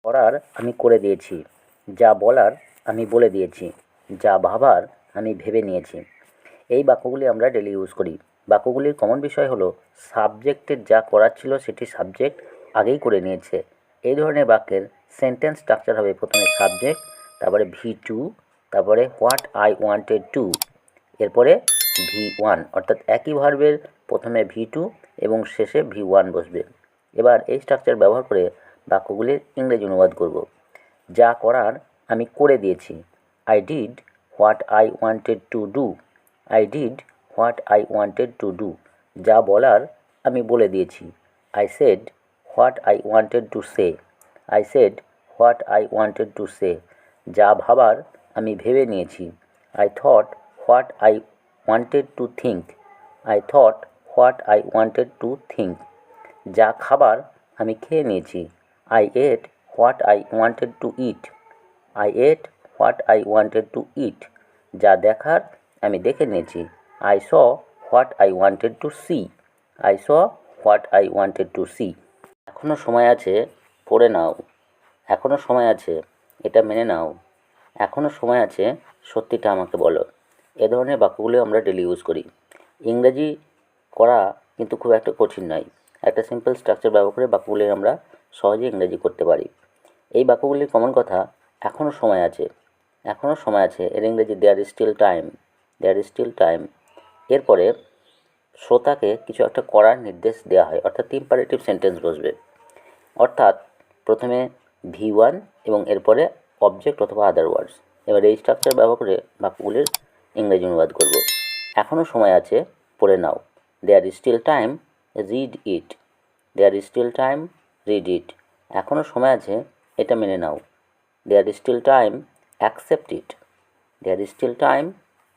করার আমি করে দিয়েছি, যা বলার আমি বলে দিয়েছি, যা ভাবার আমি ভেবে নিয়েছি। এই বাক্যগুলি আমরা ডেলি ইউজ করি। বাক্যগুলির কমন বিষয় হলো সাবজেক্টের যা করার ছিল সেটি সাবজেক্ট আগেই করে নিয়েছে। এই ধরনের বাক্যের সেন্টেন্স স্ট্রাকচার হবে প্রথমে সাবজেক্ট, তারপরে V2, তারপরে হোয়াট আই ওয়ান্টেড টু, এরপরে V1, অর্থাৎ একই ভার্বের প্রথমে V2 এবং শেষে V1 বসবে। এবার এই স্ট্রাকচার ব্যবহার করে বাক্যগুলির ইংরেজি অনুবাদ করব। যা করার আমি করে দিয়েছি, I did what I wanted to do. I did what I wanted to do. যা বলার আমি বলে দিয়েছি, I said what I wanted to say. I said what I wanted to say. যা ভাবার আমি ভেবে নিয়েছি, I thought what I wanted to think. I thought what I wanted to think. যা খাবার আমি খেয়ে নিয়েছি, I ate what I wanted to it. I ate what I wanted to eat. যা দেখার আমি দেখে নিয়েছি, I saw what I wanted to see. I saw what I wanted to see. এখনও সময় আছে, পড়ে নাও। এখনও সময় আছে, এটা মেনে নাও। এখনও সময় আছে, সত্যিটা আমাকে বলো। এ ধরনের বাক্যগুলো আমরা ডেলি ইউজ করি। ইংরেজি করা কিন্তু খুব একটা কঠিন নয়। একটা সিম্পল স্ট্রাকচার ব্যবহার করে বাক্যগুলির আমরা সহজে ইংরেজি করতে পারি। এই বাক্যগুলির কমন কথা, এখনও সময় আছে। এখনও সময় আছে এর ইংরেজি there is still time. There is still time. এরপরে শ্রোতাকে কিছু একটা করার নির্দেশ দেওয়া হয়, অর্থাৎ ইম্পারেটিভ সেন্টেন্স বসবে। অর্থাৎ প্রথমে V1 এবং এরপরে অবজেক্ট অথবা আদার ওয়ার্ডস। এবার এই স্ট্রাকচার ব্যবহার করে বাক্যগুলির ইংরেজি অনুবাদ করব। এখনও সময় আছে, পড়ে নাও। There is still time, read it. There is still time, read it. এখনও সময় আছে, এটা মেনে নাও। There is still time, accept it. There is still time,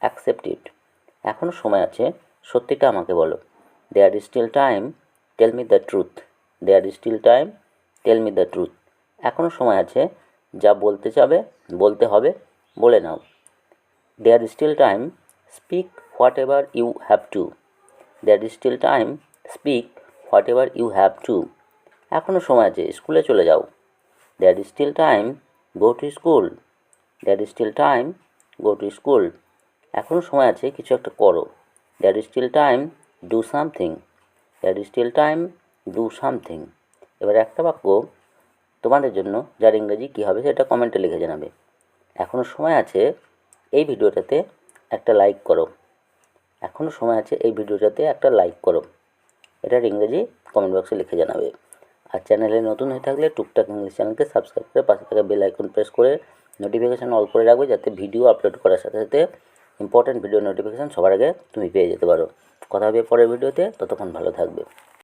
accept it. এখনও সময় আছে, সত্যিটা আমাকে বলো। There is still time, tell me the truth. There is still time, tell me the truth. এখনও সময় আছে, যা বলতে চাবে বলতে হবে, বলে নাও। There is still time, speak whatever you have to. There is still time, speak whatever you have to. এখনও সময় আছে, স্কুলে চলে যাও। There is still time, go to school. There is still time, go to school. এখনও সময় আছে, কিছু একটা করো। There is still time, do something. There is still time, do something. এবার একটা বাক্য তোমাদের জন্য, যার ইংরেজি কী হবে সেটা কমেন্টে লিখে জানাবে। এখনও সময় আছে, এই ভিডিওটাতে একটা লাইক করো। এখনও সময় আছে, এই ভিডিওটাতে একটা লাইক করো। এটার ইংরেজি কমেন্ট বক্সে লিখে জানাবে। আর চ্যানেলে নতুন হয়ে থাকলে টুকটাক ইংলিশ চ্যানেলকে সাবস্ক্রাইব করে পাশে থাকা বেল আইকন প্রেস করে নোটিফিকেশান অল করে রাখবে, যাতে ভিডিও আপলোড করার সাথে সাথে ইম্পর্ট্যান্ট ভিডিও নোটিফিকেশান সবার আগে তুমি পেয়ে যেতে পারো। কথা হবে পরের ভিডিওতে, ততক্ষণ ভালো থাকবে।